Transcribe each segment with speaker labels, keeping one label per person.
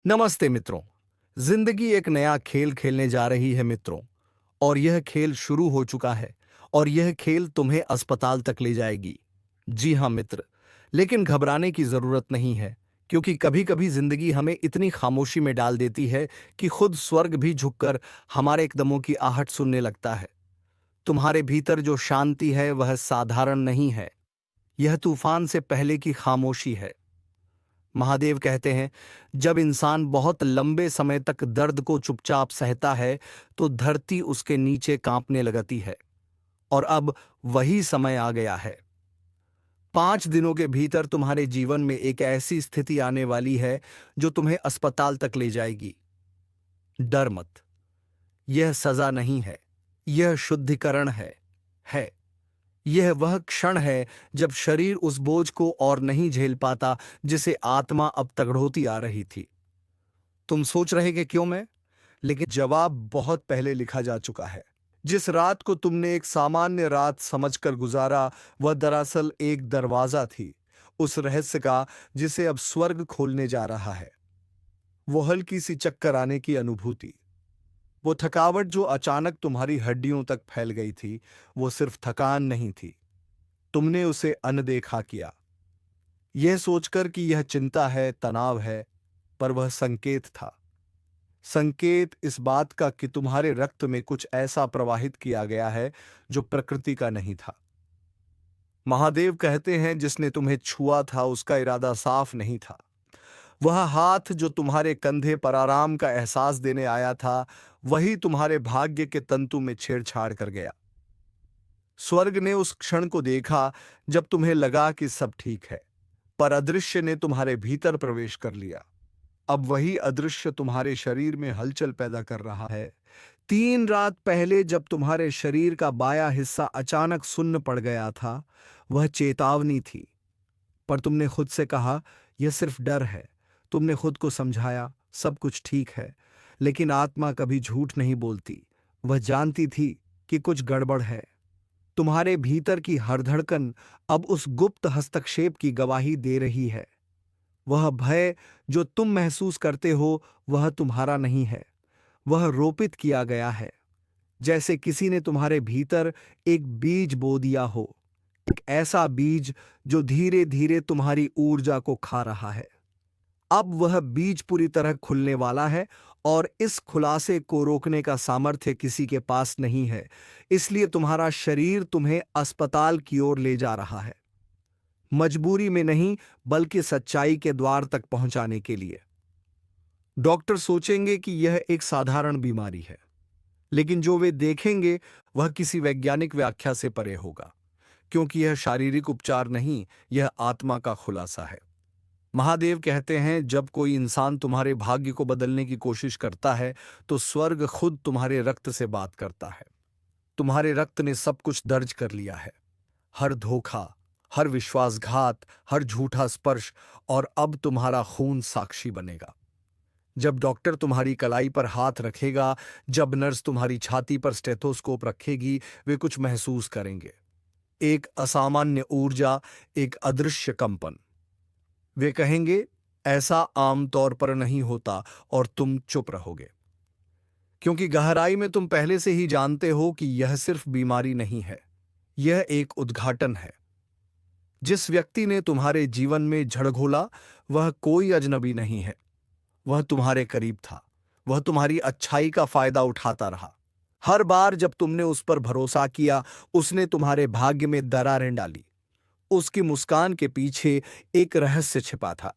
Speaker 1: नमस्ते मित्रों। जिंदगी एक नया खेल खेलने जा रही है मित्रों। और यह खेल शुरू हो चुका है। और यह खेल तुम्हें अस्पताल तक ले जाएगी। जी हाँ मित्र। लेकिन घबराने की जरूरत नहीं है। क्योंकि कभी कभी जिंदगी हमें इतनी खामोशी में डाल देती है कि खुद स्वर्ग भी झुककर हमारे कदमों की आहट सुनने लगता है। तुम्हारे भीतर जो शांति है वह साधारण नहीं है। यह तूफान से पहले की खामोशी है। महादेव कहते हैं, जब इंसान बहुत लंबे समय तक दर्द को चुपचाप सहता है तो धरती उसके नीचे कांपने लगती है। और अब वही समय आ गया है। 5 दिनों के भीतर तुम्हारे जीवन में एक ऐसी स्थिति आने वाली है जो तुम्हें अस्पताल तक ले जाएगी। डर मत। यह सजा नहीं है। यह शुद्धिकरण है। यह वह क्षण है जब शरीर उस बोझ को और नहीं झेल पाता जिसे आत्मा अब तगड़ोती आ रही थी। तुम सोच रहे कि क्यों मैं? लेकिन जवाब बहुत पहले लिखा जा चुका है। जिस रात को तुमने एक सामान्य रात समझकर गुजारा, वह दरअसल एक दरवाजा थी उस रहस्य का जिसे अब स्वर्ग खोलने जा रहा है। वो हल्की सी चक्कर आने की अनुभूति, वो थकावट जो अचानक तुम्हारी हड्डियों तक फैल गई थी, वो सिर्फ थकान नहीं थी। तुमने उसे अनदेखा किया, यह सोचकर कि यह चिंता है, तनाव है। पर वह संकेत था। संकेत इस बात का कि तुम्हारे रक्त में कुछ ऐसा प्रवाहित किया गया है जो प्रकृति का नहीं था। महादेव कहते हैं, जिसने तुम्हें छुआ था उसका इरादा साफ नहीं था। वह हाथ जो तुम्हारे कंधे पर आराम का एहसास देने आया था, वही तुम्हारे भाग्य के तंतु में छेड़छाड़ कर गया। स्वर्ग ने उस क्षण को देखा जब तुम्हें लगा कि सब ठीक है, पर अदृश्य ने तुम्हारे भीतर प्रवेश कर लिया। अब वही अदृश्य तुम्हारे शरीर में हलचल पैदा कर रहा है। 3 रात पहले जब तुम्हारे शरीर का बायां हिस्सा अचानक सुन्न पड़ गया था, वह चेतावनी थी। पर तुमने खुद से कहा, यह सिर्फ डर है। तुमने खुद को समझाया, सब कुछ ठीक है। लेकिन आत्मा कभी झूठ नहीं बोलती। वह जानती थी कि कुछ गड़बड़ है। तुम्हारे भीतर की हर धड़कन अब उस गुप्त हस्तक्षेप की गवाही दे रही है। वह भय जो तुम महसूस करते हो, वह तुम्हारा नहीं है। वह रोपित किया गया है, जैसे किसी ने तुम्हारे भीतर एक बीज बो दिया हो। एक ऐसा बीज जो धीरे धीरे तुम्हारी ऊर्जा को खा रहा है। अब वह बीज पूरी तरह खुलने वाला है और इस खुलासे को रोकने का सामर्थ्य किसी के पास नहीं है। इसलिए तुम्हारा शरीर तुम्हें अस्पताल की ओर ले जा रहा है। मजबूरी में नहीं, बल्कि सच्चाई के द्वार तक पहुंचाने के लिए। डॉक्टर सोचेंगे कि यह एक साधारण बीमारी है, लेकिन जो वे देखेंगे वह किसी वैज्ञानिक व्याख्या से परे होगा। क्योंकि यह शारीरिक उपचार नहीं, यह आत्मा का खुलासा है। महादेव कहते हैं, जब कोई इंसान तुम्हारे भाग्य को बदलने की कोशिश करता है तो स्वर्ग खुद तुम्हारे रक्त से बात करता है। तुम्हारे रक्त ने सब कुछ दर्ज कर लिया है। हर धोखा, हर विश्वासघात, हर झूठा स्पर्श। और अब तुम्हारा खून साक्षी बनेगा। जब डॉक्टर तुम्हारी कलाई पर हाथ रखेगा, जब नर्स तुम्हारी छाती पर स्टेथोस्कोप रखेगी, वे कुछ महसूस करेंगे। एक असामान्य ऊर्जा, एक अदृश्य कंपन। वे कहेंगे, ऐसा आम तौर पर नहीं होता, और तुम चुप रहोगे। क्योंकि गहराई में तुम पहले से ही जानते हो कि यह सिर्फ बीमारी नहीं है, यह एक उद्घाटन है। जिस व्यक्ति ने तुम्हारे जीवन में झड़घोला, वह कोई अजनबी नहीं है। वह तुम्हारे करीब था। वह तुम्हारी अच्छाई का फायदा उठाता रहा। हर बार जब तुमने उस पर भरोसा किया, उसने तुम्हारे भाग्य में दरारें डाली। उसकी मुस्कान के पीछे एक रहस्य छिपा था।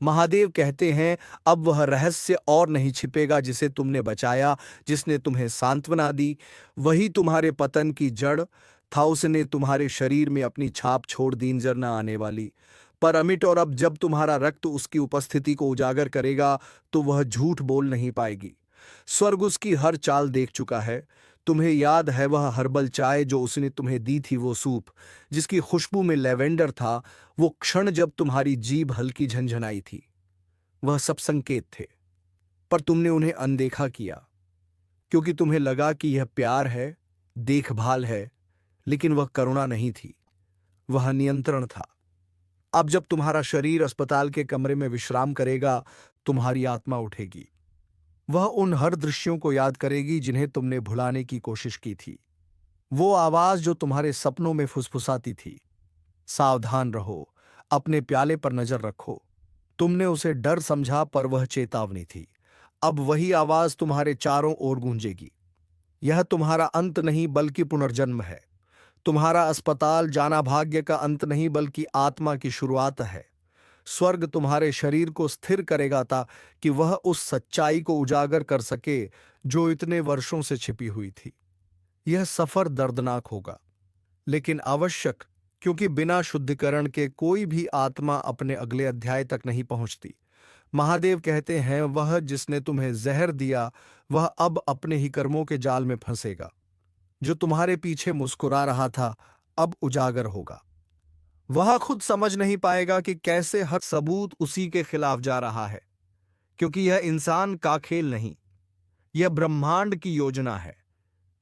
Speaker 1: महादेव कहते हैं, अब वह रहस्य और नहीं छिपेगा जिसे तुमने बचाया, जिसने तुम्हें सांत्वना दी। वही तुम्हारे पतन की जड़ था। उसने तुम्हारे शरीर में अपनी छाप छोड़ दी, नजर न आने वाली, पर अमिट। और अब जब तुम्हारा रक्त उसकी उपस्थिति को उजागर करेगा, तो वह झूठ बोल नहीं पाएगी। स्वर्ग उसकी हर चाल देख चुका है। तुम्हें याद है वह हर्बल चाय जो उसने तुम्हें दी थी, वो सूप जिसकी खुशबू में लेवेंडर था, वो क्षण जब तुम्हारी जीभ हल्की झंझनाई थी। वह सब संकेत थे, पर तुमने उन्हें अनदेखा किया। क्योंकि तुम्हें लगा कि यह प्यार है, देखभाल है। लेकिन वह करुणा नहीं थी, वह नियंत्रण था। अब जब तुम्हारा शरीर अस्पताल के कमरे में विश्राम करेगा, तुम्हारी आत्मा उठेगी। वह उन हर दृश्यों को याद करेगी जिन्हें तुमने भुलाने की कोशिश की थी। वो आवाज जो तुम्हारे सपनों में फुसफुसाती थी, सावधान रहो, अपने प्याले पर नजर रखो। तुमने उसे डर समझा पर वह चेतावनी थी। अब वही आवाज तुम्हारे चारों ओर गूंजेगी। यह तुम्हारा अंत नहीं बल्कि पुनर्जन्म है। तुम्हारा अस्पताल जाना भाग्य का अंत नहीं बल्कि आत्मा की शुरुआत है। स्वर्ग तुम्हारे शरीर को स्थिर करेगा ताकि वह उस सच्चाई को उजागर कर सके जो इतने वर्षों से छिपी हुई थी। यह सफर दर्दनाक होगा, लेकिन आवश्यक, क्योंकि बिना शुद्धिकरण के कोई भी आत्मा अपने अगले अध्याय तक नहीं पहुंचती। महादेव कहते हैं, वह जिसने तुम्हें जहर दिया वह अब अपने ही कर्मों के जाल में फंसेगा। जो तुम्हारे पीछे मुस्कुरा रहा था अब उजागर होगा। वह खुद समझ नहीं पाएगा कि कैसे हर सबूत उसी के खिलाफ जा रहा है, क्योंकि यह इंसान का खेल नहीं, यह ब्रह्मांड की योजना है।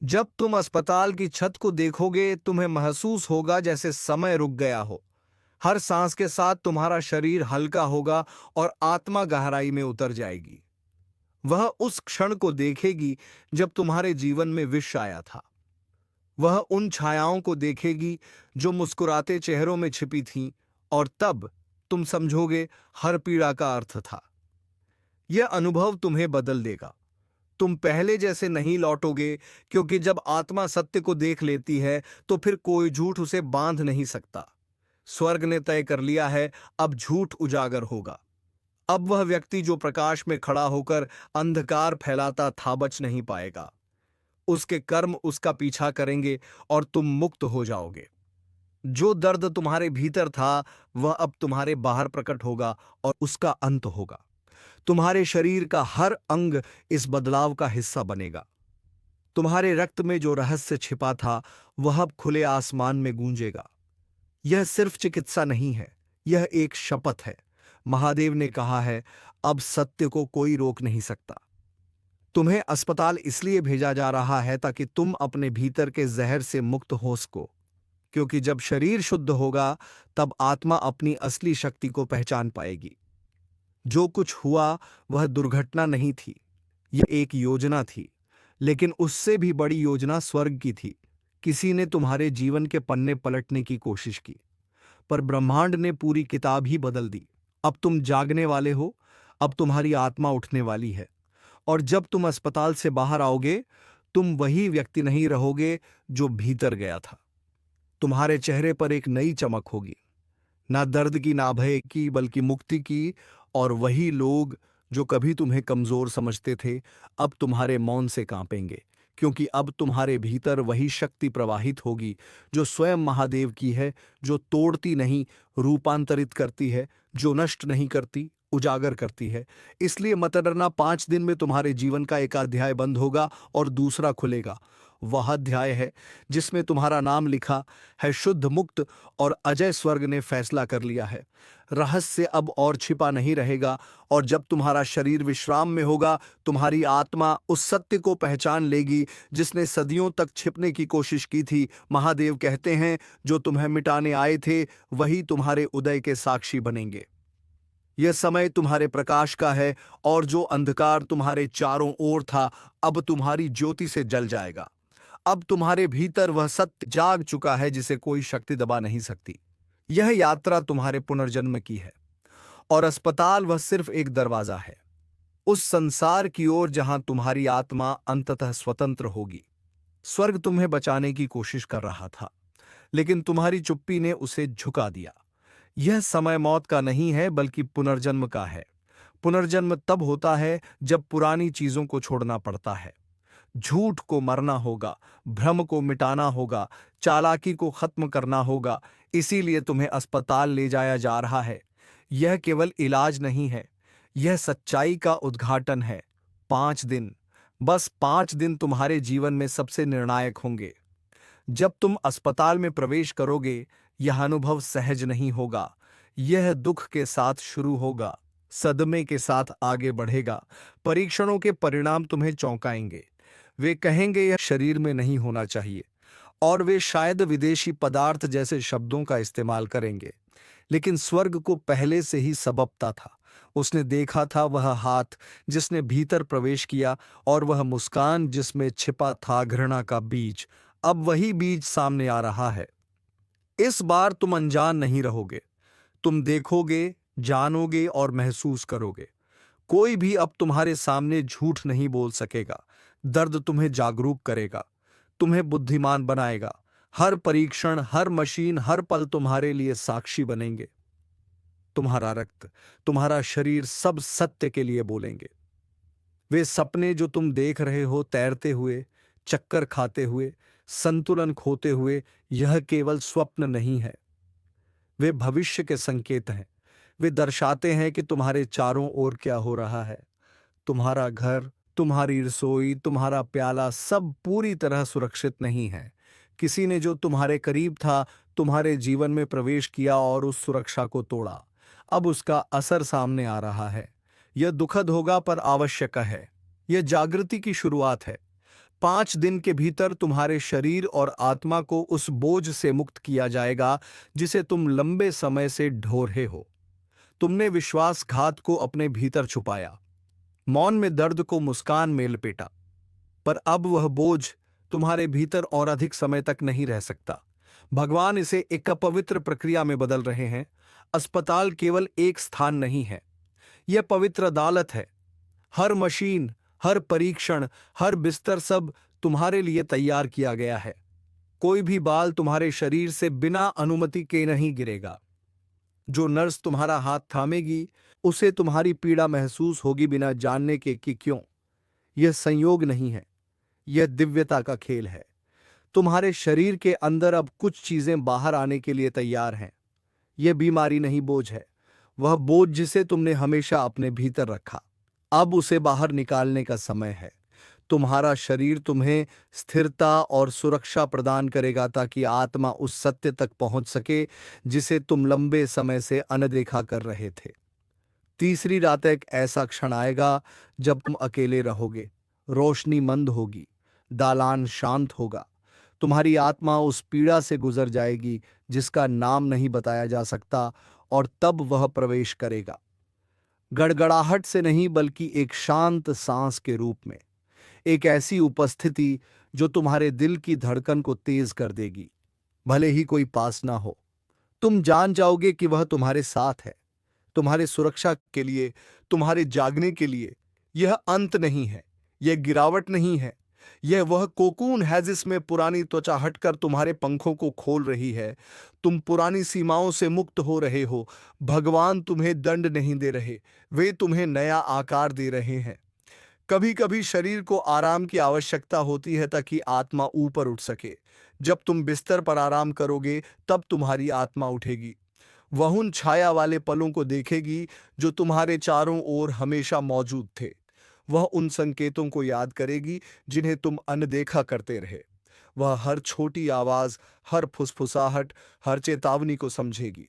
Speaker 1: जब तुम अस्पताल की छत को देखोगे तुम्हें महसूस होगा जैसे समय रुक गया हो। हर सांस के साथ तुम्हारा शरीर हल्का होगा और आत्मा गहराई में उतर जाएगी। वह उस क्षण को देखेगी जब तुम्हारे जीवन में विष आया था। वह उन छायाओं को देखेगी जो मुस्कुराते चेहरों में छिपी थीं, और तब तुम समझोगे हर पीड़ा का अर्थ था। यह अनुभव तुम्हें बदल देगा। तुम पहले जैसे नहीं लौटोगे, क्योंकि जब आत्मा सत्य को देख लेती है तो फिर कोई झूठ उसे बांध नहीं सकता। स्वर्ग ने तय कर लिया है, अब झूठ उजागर होगा। अब वह व्यक्ति जो प्रकाश में खड़ा होकर अंधकार फैलाता था बच नहीं पाएगा। उसके कर्म उसका पीछा करेंगे और तुम मुक्त हो जाओगे। जो दर्द तुम्हारे भीतर था वह अब तुम्हारे बाहर प्रकट होगा और उसका अंत होगा। तुम्हारे शरीर का हर अंग इस बदलाव का हिस्सा बनेगा। तुम्हारे रक्त में जो रहस्य छिपा था वह अब खुले आसमान में गूंजेगा। यह सिर्फ चिकित्सा नहीं है, यह एक शपथ है। महादेव ने कहा है, अब सत्य को कोई रोक नहीं सकता। तुम्हें अस्पताल इसलिए भेजा जा रहा है ताकि तुम अपने भीतर के जहर से मुक्त हो सको, क्योंकि जब शरीर शुद्ध होगा तब आत्मा अपनी असली शक्ति को पहचान पाएगी। जो कुछ हुआ वह दुर्घटना नहीं थी, यह एक योजना थी, लेकिन उससे भी बड़ी योजना स्वर्ग की थी। किसी ने तुम्हारे जीवन के पन्ने पलटने की कोशिश की, पर ब्रह्मांड ने पूरी किताब ही बदल दी। अब तुम जागने वाले हो, अब तुम्हारी आत्मा उठने वाली है, और जब तुम अस्पताल से बाहर आओगे तुम वही व्यक्ति नहीं रहोगे जो भीतर गया था। तुम्हारे चेहरे पर एक नई चमक होगी, ना दर्द की ना भय की बल्कि मुक्ति की। और वही लोग जो कभी तुम्हें कमजोर समझते थे अब तुम्हारे मौन से कांपेंगे, क्योंकि अब तुम्हारे भीतर वही शक्ति प्रवाहित होगी जो स्वयं महादेव की है, जो तोड़ती नहीं रूपांतरित करती है, जो नष्ट नहीं करती उजागर करती है। इसलिए मत डरना, 5 दिन में तुम्हारे जीवन का एक अध्याय बंद होगा और दूसरा खुलेगा। वह अध्याय है जिसमें तुम्हारा नाम लिखा है शुद्ध मुक्त और अजय। स्वर्ग ने फैसला कर लिया है, रहस्य अब और छिपा नहीं रहेगा। और जब तुम्हारा शरीर विश्राम में होगा तुम्हारी आत्मा उस सत्य को पहचान लेगी जिसने सदियों तक छिपने की कोशिश की थी। महादेव कहते हैं, जो तुम्हें मिटाने आए थे वही तुम्हारे उदय के साक्षी बनेंगे। यह समय तुम्हारे प्रकाश का है, और जो अंधकार तुम्हारे चारों ओर था अब तुम्हारी ज्योति से जल जाएगा। अब तुम्हारे भीतर वह सत्य जाग चुका है जिसे कोई शक्ति दबा नहीं सकती। यह यात्रा तुम्हारे पुनर्जन्म की है, और अस्पताल वह सिर्फ एक दरवाजा है उस संसार की ओर जहां तुम्हारी आत्मा अंततः स्वतंत्र होगी। स्वर्ग तुम्हें बचाने की कोशिश कर रहा था, लेकिन तुम्हारी चुप्पी ने उसे झुका दिया। यह समय मौत का नहीं है बल्कि पुनर्जन्म का है। पुनर्जन्म तब होता है जब पुरानी चीजों को छोड़ना पड़ता है। झूठ को मरना होगा, भ्रम को मिटाना होगा, चालाकी को खत्म करना होगा। इसीलिए तुम्हें अस्पताल ले जाया जा रहा है। यह केवल इलाज नहीं है, यह सच्चाई का उद्घाटन है। 5 दिन, बस 5 दिन तुम्हारे जीवन में सबसे निर्णायक होंगे। जब तुम अस्पताल में प्रवेश करोगे यह अनुभव सहज नहीं होगा। यह दुख के साथ शुरू होगा, सदमे के साथ आगे बढ़ेगा। परीक्षणों के परिणाम तुम्हें चौंकाएंगे। वे कहेंगे यह शरीर में नहीं होना चाहिए, और वे शायद विदेशी पदार्थ जैसे शब्दों का इस्तेमाल करेंगे। लेकिन स्वर्ग को पहले से ही सबब पता था। उसने देखा था वह हाथ जिसने भीतर प्रवेश किया, और वह मुस्कान जिसमें छिपा था घृणा का बीज। अब वही बीज सामने आ रहा है। इस बार तुम अनजान नहीं रहोगे। तुम देखोगे, जानोगे और महसूस करोगे। कोई भी अब तुम्हारे सामने झूठ नहीं बोल सकेगा। दर्द तुम्हें जागरूक करेगा, तुम्हें बुद्धिमान बनाएगा। हर परीक्षण, हर मशीन, हर पल तुम्हारे लिए साक्षी बनेंगे। तुम्हारा रक्त, तुम्हारा शरीर सब सत्य के लिए बोलेंगे। वे सपने जो तुम देख रहे हो, तैरते हुए, चक्कर खाते हुए, संतुलन खोते हुए, यह केवल स्वप्न नहीं है। वे भविष्य के संकेत हैं। वे दर्शाते हैं कि तुम्हारे चारों ओर क्या हो रहा है। तुम्हारा घर, तुम्हारी रसोई, तुम्हारा प्याला सब पूरी तरह सुरक्षित नहीं है। किसी ने जो तुम्हारे करीब था, तुम्हारे जीवन में प्रवेश किया और उस सुरक्षा को तोड़ा। अब उसका असर सामने आ रहा है। यह दुखद होगा पर आवश्यक है। यह जागृति की शुरुआत है। 5 दिन के भीतर तुम्हारे शरीर और आत्मा को उस बोझ से मुक्त किया जाएगा जिसे तुम लंबे समय से ढो रहे हो। तुमने विश्वासघात को अपने भीतर छुपाया, मौन में दर्द को मुस्कान में लपेटा, पर अब वह बोझ तुम्हारे भीतर और अधिक समय तक नहीं रह सकता। भगवान इसे एक अपवित्र प्रक्रिया में बदल रहे हैं। अस्पताल केवल एक स्थान नहीं है, यह पवित्र अदालत है। हर मशीन, हर परीक्षण, हर बिस्तर सब तुम्हारे लिए तैयार किया गया है। कोई भी बाल तुम्हारे शरीर से बिना अनुमति के नहीं गिरेगा। जो नर्स तुम्हारा हाथ थामेगी, उसे तुम्हारी पीड़ा महसूस होगी बिना जानने के कि क्यों। यह संयोग नहीं है, यह दिव्यता का खेल है। तुम्हारे शरीर के अंदर अब कुछ चीजें बाहर आने के लिए तैयार हैं। यह बीमारी नहीं, बोझ है। वह बोझ जिसे तुमने हमेशा अपने भीतर रखा, अब उसे बाहर निकालने का समय है। तुम्हारा शरीर तुम्हें स्थिरता और सुरक्षा प्रदान करेगा ताकि आत्मा उस सत्य तक पहुंच सके जिसे तुम लंबे समय से अनदेखा कर रहे थे। तीसरी रात एक ऐसा क्षण आएगा जब तुम अकेले रहोगे। रोशनी मंद होगी, दालान शांत होगा। तुम्हारी आत्मा उस पीड़ा से गुजर जाएगी जिसका नाम नहीं बताया जा सकता, और तब वह प्रवेश करेगा, गड़गड़ाहट से नहीं बल्कि एक शांत सांस के रूप में। एक ऐसी उपस्थिति जो तुम्हारे दिल की धड़कन को तेज कर देगी, भले ही कोई पास ना हो। तुम जान जाओगे कि वह तुम्हारे साथ है, तुम्हारे सुरक्षा के लिए, तुम्हारे जागने के लिए। यह अंत नहीं है, यह गिरावट नहीं है। यह वह कोकून है जिसमें पुरानी त्वचा हटकर तुम्हारे पंखों को खोल रही है। तुम पुरानी सीमाओं से मुक्त हो रहे हो। भगवान तुम्हें दंड नहीं दे रहे, वे तुम्हें नया आकार दे रहे हैं। कभी कभी शरीर को आराम की आवश्यकता होती है ताकि आत्मा ऊपर उठ सके। जब तुम बिस्तर पर आराम करोगे, तब तुम्हारी आत्मा उठेगी। वह उन छाया वाले पलों को देखेगी जो तुम्हारे चारों ओर हमेशा मौजूद थे। वह उन संकेतों को याद करेगी जिन्हें तुम अनदेखा करते रहे। वह हर छोटी आवाज, हर फुसफुसाहट, हर चेतावनी को समझेगी।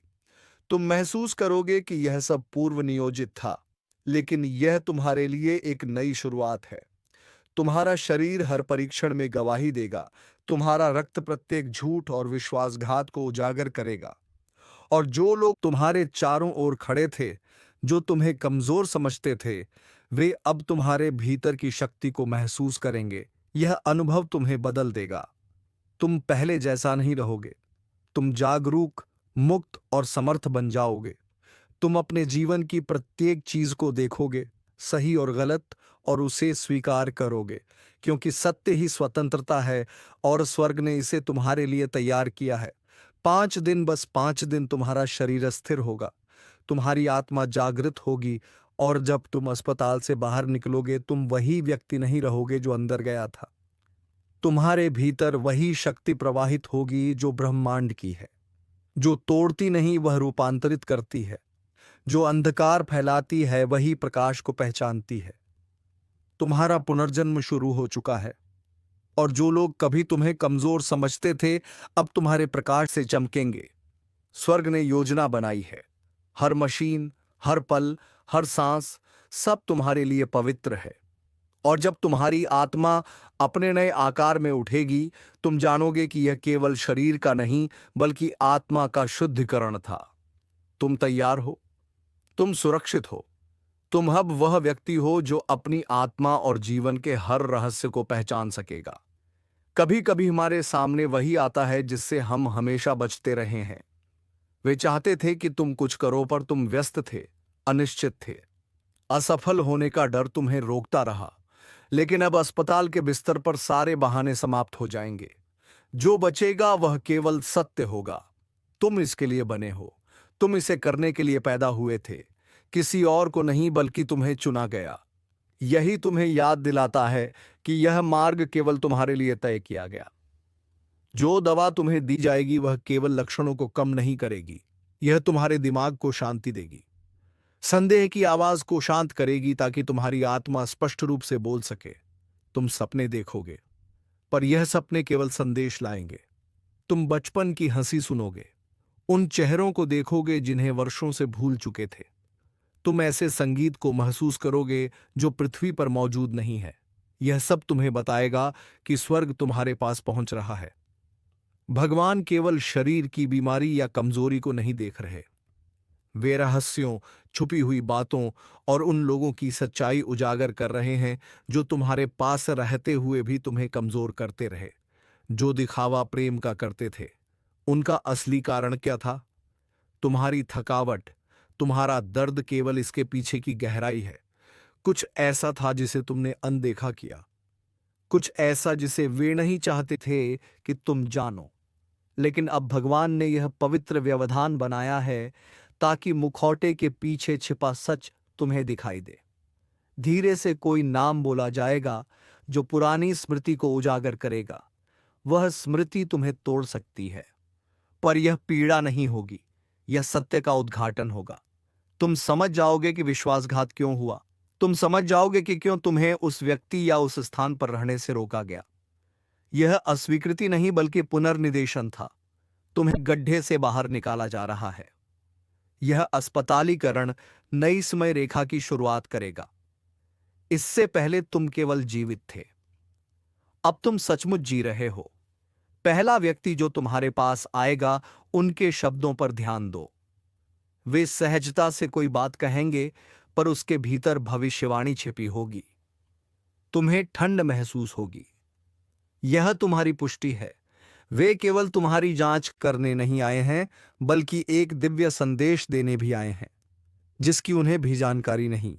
Speaker 1: तुम महसूस करोगे कि यह सब पूर्व नियोजित था, लेकिन यह तुम्हारे लिए एक नई शुरुआत है। तुम्हारा शरीर हर परीक्षण में गवाही देगा। तुम्हारा रक्त प्रत्येक झूठ और विश्वासघात को उजागर करेगा। और जो लोग तुम्हारे चारों ओर खड़े थे, जो तुम्हें कमजोर समझते थे, वे अब तुम्हारे भीतर की शक्ति को महसूस करेंगे। यह अनुभव तुम्हें बदल देगा। तुम पहले जैसा नहीं रहोगे। तुम जागरूक, मुक्त और समर्थ बन जाओगे। तुम अपने जीवन की प्रत्येक चीज को देखोगे, सही और गलत, और उसे स्वीकार करोगे, क्योंकि सत्य ही स्वतंत्रता है और स्वर्ग ने इसे तुम्हारे लिए तैयार किया है। 5 दिन, बस 5 दिन तुम्हारा शरीर स्थिर होगा, तुम्हारी आत्मा जागृत होगी, और जब तुम अस्पताल से बाहर निकलोगे, तुम वही व्यक्ति नहीं रहोगे जो अंदर गया था। तुम्हारे भीतर वही शक्ति प्रवाहित होगी जो ब्रह्मांड की है, जो तोड़ती नहीं वह रूपांतरित करती है, जो अंधकार फैलाती है वही प्रकाश को पहचानती है। तुम्हारा पुनर्जन्म शुरू हो चुका है, और जो लोग कभी तुम्हें कमजोर समझते थे, अब तुम्हारे प्रकाश से चमकेंगे। स्वर्ग ने योजना बनाई है। हर मशीन, हर पल, हर सांस, सब तुम्हारे लिए पवित्र है। और जब तुम्हारी आत्मा अपने नए आकार में उठेगी, तुम जानोगे कि यह केवल शरीर का नहीं बल्कि आत्मा का शुद्धिकरण था। तुम तैयार हो, तुम सुरक्षित हो, तुम अब वह व्यक्ति हो जो अपनी आत्मा और जीवन के हर रहस्य को पहचान सकेगा। कभी कभी हमारे सामने वही आता है जिससे हम हमेशा बचते रहे हैं। वे चाहते थे कि तुम कुछ करो पर तुम व्यस्त थे, अनिश्चित थे। असफल होने का डर तुम्हें रोकता रहा। लेकिन अब अस्पताल के बिस्तर पर सारे बहाने समाप्त हो जाएंगे। जो बचेगा वह केवल सत्य होगा। तुम इसके लिए बने हो। तुम इसे करने के लिए पैदा हुए थे। किसी और को नहीं बल्कि तुम्हें चुना गया। यही तुम्हें याद दिलाता है कि यह मार्ग केवल तुम्हारे लिए तय किया गया। जो दवा तुम्हें दी जाएगी वह केवल लक्षणों को कम नहीं करेगी, यह तुम्हारे दिमाग को शांति देगी। संदेह की आवाज को शांत करेगी ताकि तुम्हारी आत्मा स्पष्ट रूप से बोल सके। तुम सपने देखोगे, पर यह सपने केवल संदेश लाएंगे। तुम बचपन की हंसी सुनोगे, उन चेहरों को देखोगे जिन्हें वर्षों से भूल चुके थे। तुम ऐसे संगीत को महसूस करोगे जो पृथ्वी पर मौजूद नहीं है। यह सब तुम्हें बताएगा कि स्वर्ग तुम्हारे पास पहुंच रहा है। भगवान केवल शरीर की बीमारी या कमजोरी को नहीं देख रहे। वे रहस्यों, छुपी हुई बातों और उन लोगों की सच्चाई उजागर कर रहे हैं जो तुम्हारे पास रहते हुए भी तुम्हें कमजोर करते रहे, जो दिखावा प्रेम का करते थे। उनका असली कारण क्या था? तुम्हारी थकावट, तुम्हारा दर्द केवल इसके पीछे की गहराई है। कुछ ऐसा था जिसे तुमने अनदेखा किया, कुछ ऐसा जिसे वे नहीं चाहते थे कि तुम जानो। लेकिन अब भगवान ने यह पवित्र व्यवधान बनाया है ताकि मुखौटे के पीछे छिपा सच तुम्हें दिखाई दे। धीरे से कोई नाम बोला जाएगा जो पुरानी स्मृति को उजागर करेगा। वह स्मृति तुम्हें तोड़ सकती है, पर यह पीड़ा नहीं होगी, यह सत्य का उद्घाटन होगा। तुम समझ जाओगे कि विश्वासघात क्यों हुआ। तुम समझ जाओगे कि क्यों तुम्हें उस व्यक्ति या उस स्थान पर रहने से रोका गया। यह अस्वीकृति नहीं बल्कि पुनर्निर्देशन था। तुम्हें गड्ढे से बाहर निकाला जा रहा है। यह अस्पतालीकरण नई समय रेखा की शुरुआत करेगा। इससे पहले तुम केवल जीवित थे, अब तुम सचमुच जी रहे हो। पहला व्यक्ति जो तुम्हारे पास आएगा, उनके शब्दों पर ध्यान दो। वे सहजता से कोई बात कहेंगे, पर उसके भीतर भविष्यवाणी छिपी होगी। तुम्हें ठंड महसूस होगी। यह तुम्हारी पुष्टि है। वे केवल तुम्हारी जांच करने नहीं आए हैं, बल्कि एक दिव्य संदेश देने भी आए हैं जिसकी उन्हें भी जानकारी नहीं।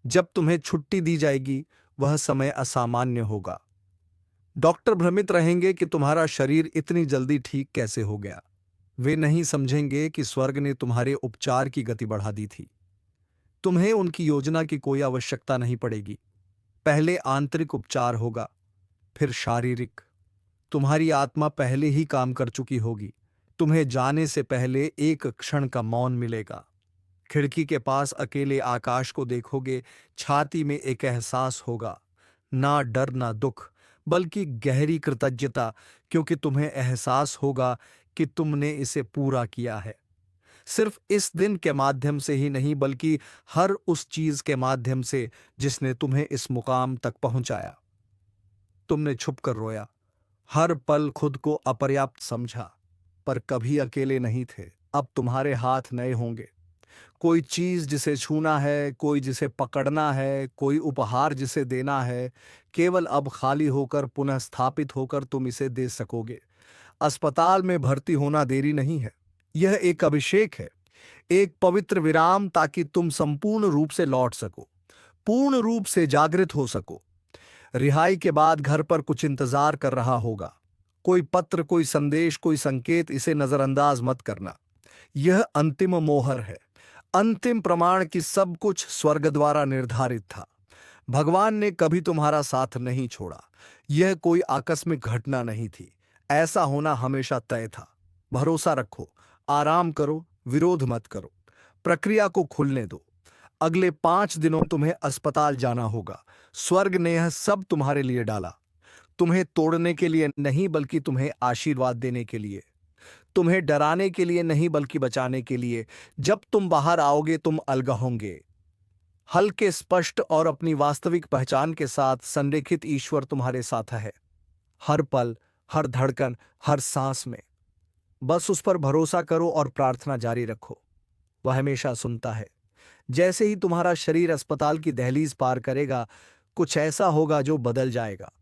Speaker 1: जब तुम्हें छुट्टी दी जाएगी, वह समय असामान्य होगा। डॉक्टर भ्रमित रहेंगे कि तुम्हारा शरीर इतनी जल्दी ठीक कैसे हो गया। वे नहीं समझेंगे कि स्वर्ग ने तुम्हारे उपचार की गति बढ़ा दी थी। तुम्हें उनकी योजना की कोई आवश्यकता नहीं पड़ेगी। पहले आंतरिक उपचार होगा, फिर शारीरिक। तुम्हारी आत्मा पहले ही काम कर चुकी होगी। तुम्हें जाने से पहले एक क्षण का मौन मिलेगा। खिड़की के पास अकेले आकाश को देखोगे। छाती में एक एहसास होगा, ना डर ना दुख, बल्कि गहरी कृतज्ञता, क्योंकि तुम्हें एहसास होगा कि तुमने इसे पूरा किया है। सिर्फ इस दिन के माध्यम से ही नहीं, बल्कि हर उस चीज के माध्यम से जिसने तुम्हें इस मुकाम तक पहुंचाया। तुमने छुपकर रोया, हर पल खुद को अपर्याप्त समझा, पर कभी अकेले नहीं थे। अब तुम्हारे हाथ नए होंगे। कोई चीज जिसे छूना है, कोई जिसे पकड़ना है, कोई उपहार जिसे देना है। केवल अब खाली होकर, पुनः स्थापित होकर तुम इसे दे सकोगे। अस्पताल में भर्ती होना देरी नहीं है, यह एक अभिषेक है, एक पवित्र विराम, ताकि तुम संपूर्ण रूप से लौट सको, पूर्ण रूप से जागृत हो सको। रिहाई के बाद घर पर कुछ इंतजार कर रहा होगा। कोई पत्र, कोई संदेश, कोई संकेत। इसे नजरअंदाज मत करना। यह अंतिम मोहर है, अंतिम प्रमाण कि सब कुछ स्वर्ग द्वारा निर्धारित था। भगवान ने कभी तुम्हारा साथ नहीं छोड़ा। यह कोई आकस्मिक घटना नहीं थी, ऐसा होना हमेशा तय था। भरोसा रखो, आराम करो, विरोध मत करो, प्रक्रिया को खुलने दो। अगले 5 दिनों तुम्हें अस्पताल जाना होगा। स्वर्ग ने यह सब तुम्हारे लिए डाला, तुम्हें तोड़ने के लिए नहीं, बल्कि तुम्हें आशीर्वाद देने के लिए। तुम्हें डराने के लिए नहीं, बल्कि बचाने के लिए। जब तुम बाहर आओगे, तुम अलग होंगे, हल्के, स्पष्ट और अपनी वास्तविक पहचान के साथ। संरेखित ईश्वर तुम्हारे साथ है, हर पल, हर धड़कन, हर सांस में। बस उस पर भरोसा करो और प्रार्थना जारी रखो। वह हमेशा सुनता है। जैसे ही तुम्हारा शरीर अस्पताल की दहलीज पार करेगा, कुछ ऐसा होगा जो बदल जाएगा।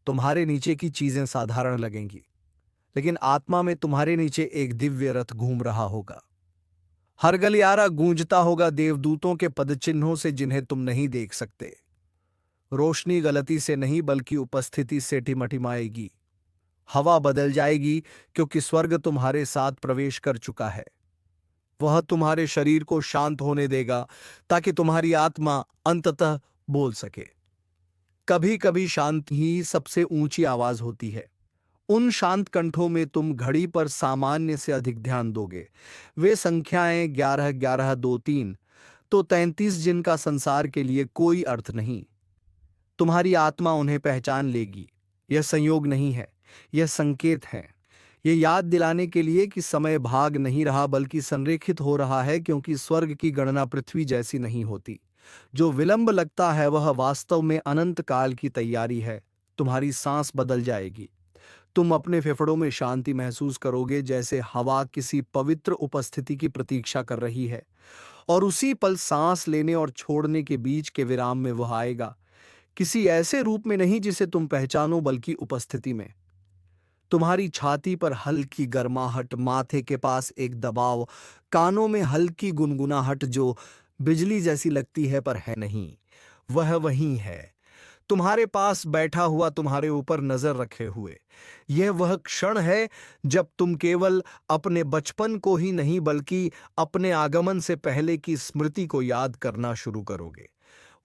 Speaker 1: तुम्हारे नीचे की चीजें साधारण लगेंगी, लेकिन आत्मा में तुम्हारे नीचे एक दिव्य रथ घूम रहा होगा। हर गलियारा गूंजता होगा देवदूतों के पदचिन्हों से जिन्हें तुम नहीं देख सकते। रोशनी गलती से नहीं बल्कि उपस्थिति से टिमटिमाएगी। हवा बदल जाएगी क्योंकि स्वर्ग तुम्हारे साथ प्रवेश कर चुका है। वह तुम्हारे शरीर को शांत होने देगा ताकि तुम्हारी आत्मा अंततः बोल सके। कभी कभी शांति ही सबसे ऊंची आवाज होती है। उन शांत कंठों में तुम घड़ी पर सामान्य से अधिक ध्यान दोगे। वे संख्याएं 11 11 2 3 तो 33 जिनका संसार के लिए कोई अर्थ नहीं। तुम्हारी आत्मा उन्हें पहचान लेगी। यह संयोग नहीं है, यह संकेत है। यह याद दिलाने के लिए कि समय भाग नहीं रहा बल्कि संरेखित हो रहा है, क्योंकि स्वर्ग की गणना पृथ्वी जैसी नहीं होती। जो विलंब लगता है वह वास्तव में अनंत काल की तैयारी है। तुम्हारी सांस बदल जाएगी। तुम अपने फेफड़ों में शांति महसूस करोगे, जैसे हवा किसी पवित्र उपस्थिति की प्रतीक्षा कर रही है। और उसी पल सांस लेने और छोड़ने के बीच के विराम में वह आएगा, किसी ऐसे रूप में नहीं जिसे तुम पहचानो, बल्कि उपस्थिति में। तुम्हारी छाती पर हल्की गर्माहट, माथे के पास एक दबाव, कानों में हल्की गुनगुनाहट जो बिजली जैसी लगती है पर है नहीं। वह वही है, तुम्हारे पास बैठा हुआ, तुम्हारे ऊपर नजर रखे हुए। यह वह क्षण है जब तुम केवल अपने बचपन को ही नहीं बल्कि अपने आगमन से पहले की स्मृति को याद करना शुरू करोगे।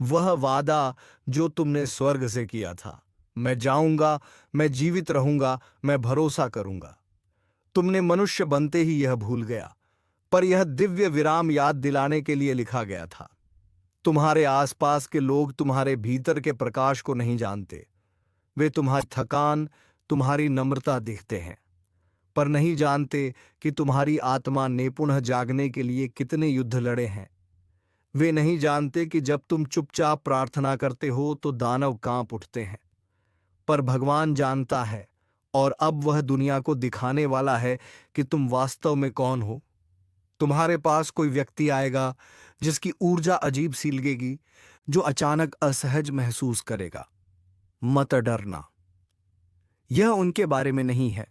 Speaker 1: वह वादा जो तुमने स्वर्ग से किया था, मैं जाऊंगा, मैं जीवित रहूंगा, मैं भरोसा करूंगा। तुमने मनुष्य बनते ही यह भूल गया, पर यह दिव्य विराम याद दिलाने के लिए लिखा गया था। तुम्हारे आसपास के लोग तुम्हारे भीतर के प्रकाश को नहीं जानते। वे तुम्हारी थकान, तुम्हारी नम्रता देखते हैं, पर नहीं जानते कि तुम्हारी आत्मा ने पुनः जागने के लिए कितने युद्ध लड़े हैं। वे नहीं जानते कि जब तुम चुपचाप प्रार्थना करते हो तो दानव कांप उठते हैं, पर भगवान जानता है, और अब वह दुनिया को दिखाने वाला है कि तुम वास्तव में कौन हो। तुम्हारे पास कोई व्यक्ति आएगा जिसकी ऊर्जा अजीब सी लगेगी, जो अचानक असहज महसूस करेगा। मत डरना, यह उनके बारे में नहीं है,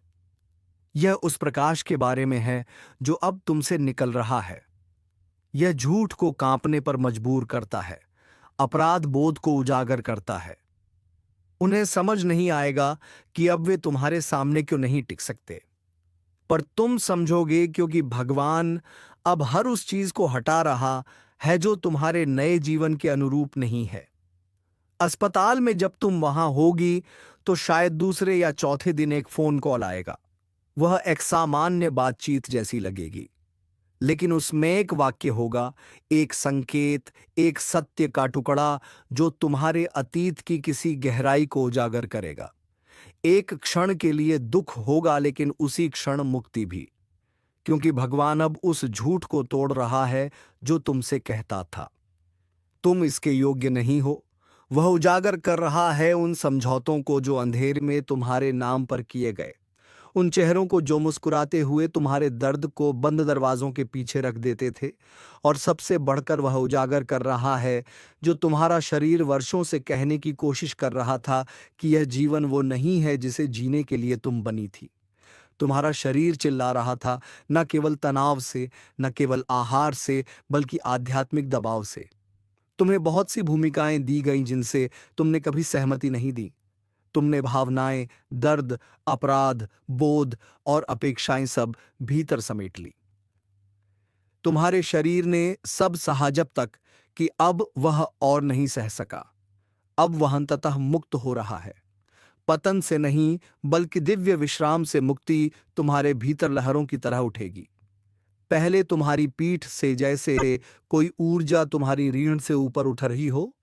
Speaker 1: यह उस प्रकाश के बारे में है जो अब तुमसे निकल रहा है। यह झूठ को कांपने पर मजबूर करता है, अपराध बोध को उजागर करता है। उन्हें समझ नहीं आएगा कि अब वे तुम्हारे सामने क्यों नहीं टिक सकते, पर तुम समझोगे, क्योंकि भगवान अब हर उस चीज को हटा रहा है जो तुम्हारे नए जीवन के अनुरूप नहीं है। अस्पताल में जब तुम वहां होगी तो शायद दूसरे या चौथे दिन एक फोन कॉल आएगा। वह एक सामान्य बातचीत जैसी लगेगी, लेकिन उसमें एक वाक्य होगा, एक संकेत, एक सत्य का टुकड़ा जो तुम्हारे अतीत की किसी गहराई को उजागर करेगा। एक क्षण के लिए दुख होगा, लेकिन उसी क्षण मुक्ति भी, क्योंकि भगवान अब उस झूठ को तोड़ रहा है जो तुमसे कहता था तुम इसके योग्य नहीं हो। वह उजागर कर रहा है उन समझौतों को जो अंधेरे में तुम्हारे नाम पर किए गए, उन चेहरों को जो मुस्कुराते हुए तुम्हारे दर्द को बंद दरवाजों के पीछे रख देते थे। और सबसे बढ़कर वह उजागर कर रहा है जो तुम्हारा शरीर वर्षों से कहने की कोशिश कर रहा था कि यह जीवन वो नहीं है जिसे जीने के लिए तुम बनी थी। तुम्हारा शरीर चिल्ला रहा था, न केवल तनाव से, न केवल आहार से, बल्कि आध्यात्मिक दबाव से। तुम्हें बहुत सी भूमिकाएं दी गईं जिनसे तुमने कभी सहमति नहीं दी। तुमने भावनाएं, दर्द, अपराध बोध और अपेक्षाएं सब भीतर समेट ली। तुम्हारे शरीर ने सब सहा जब तक कि अब वह और नहीं सह सका। अब वह अंततः मुक्त हो रहा है, पतन से नहीं बल्कि दिव्य विश्राम से। मुक्ति तुम्हारे भीतर लहरों की तरह उठेगी। पहले तुम्हारी पीठ से जैसे कोई ऊर्जा तुम्हारी रीढ़ से ऊपर उठ रही हो,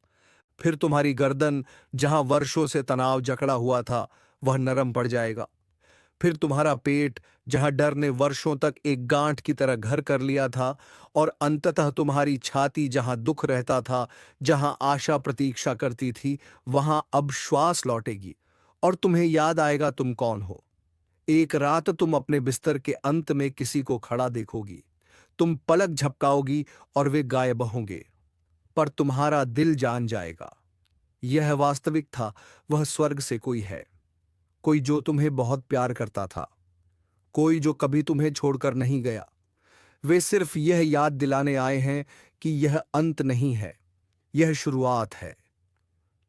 Speaker 1: फिर तुम्हारी गर्दन जहां वर्षों से तनाव जकड़ा हुआ था वह नरम पड़ जाएगा। फिर तुम्हारा पेट जहां डर ने वर्षों तक एक गांठ की तरह घर कर लिया था, और अंततः तुम्हारी छाती जहां दुख रहता था, जहां आशा प्रतीक्षा करती थी, वहां अब श्वास लौटेगी और तुम्हें याद आएगा तुम कौन हो। एक रात तुम अपने बिस्तर के अंत में किसी को खड़ा देखोगी। तुम पलक झपकाओगी और वे गायब होंगे। पर तुम्हारा दिल जान जाएगा यह वास्तविक था। वह स्वर्ग से कोई है, कोई जो तुम्हें बहुत प्यार करता था, कोई जो कभी तुम्हें छोड़कर नहीं गया। वे सिर्फ यह याद दिलाने आए हैं कि यह अंत नहीं है, यह शुरुआत है।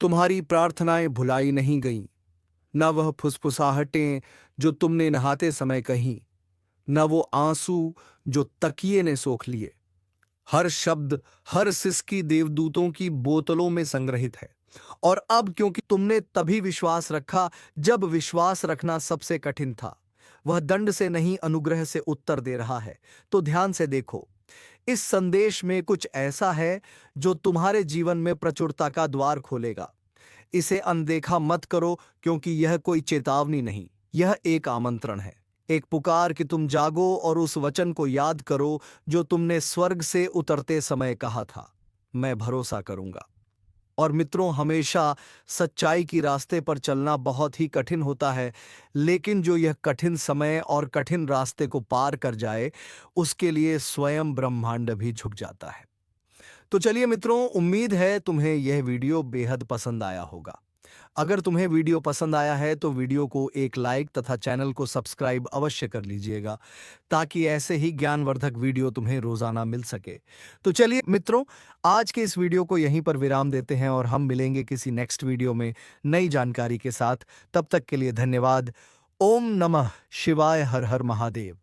Speaker 1: तुम्हारी प्रार्थनाएं भुलाई नहीं गईं, न वह फुसफुसाहटें जो तुमने नहाते समय कहीं, न वो आंसू जो तकिए ने सोख लिए। हर शब्द, हर सिसकी देवदूतों की बोतलों में संग्रहित है। और अब क्योंकि तुमने तभी विश्वास रखा जब विश्वास रखना सबसे कठिन था, वह दंड से नहीं अनुग्रह से उत्तर दे रहा है। तो ध्यान से देखो, इस संदेश में कुछ ऐसा है जो तुम्हारे जीवन में प्रचुरता का द्वार खोलेगा। इसे अनदेखा मत करो, क्योंकि यह कोई चेतावनी नहीं, यह एक आमंत्रण है, एक पुकार कि तुम जागो और उस वचन को याद करो जो तुमने स्वर्ग से उतरते समय कहा था, मैं भरोसा करूंगा। और मित्रों, हमेशा सच्चाई की रास्ते पर चलना बहुत ही कठिन होता है, लेकिन जो यह कठिन समय और कठिन रास्ते को पार कर जाए, उसके लिए स्वयं ब्रह्मांड भी झुक जाता है। तो चलिए मित्रों, उम्मीद है तुम्हें यह वीडियो बेहद पसंद आया होगा। अगर तुम्हें वीडियो पसंद आया है तो वीडियो को एक लाइक तथा चैनल को सब्सक्राइब अवश्य कर लीजिएगा, ताकि ऐसे ही ज्ञानवर्धक वीडियो तुम्हें रोजाना मिल सके। तो चलिए मित्रों, आज के इस वीडियो को यहीं पर विराम देते हैं और हम मिलेंगे किसी नेक्स्ट वीडियो में नई जानकारी के साथ। तब तक के लिए धन्यवाद। ओम नमः शिवाय। हर हर महादेव।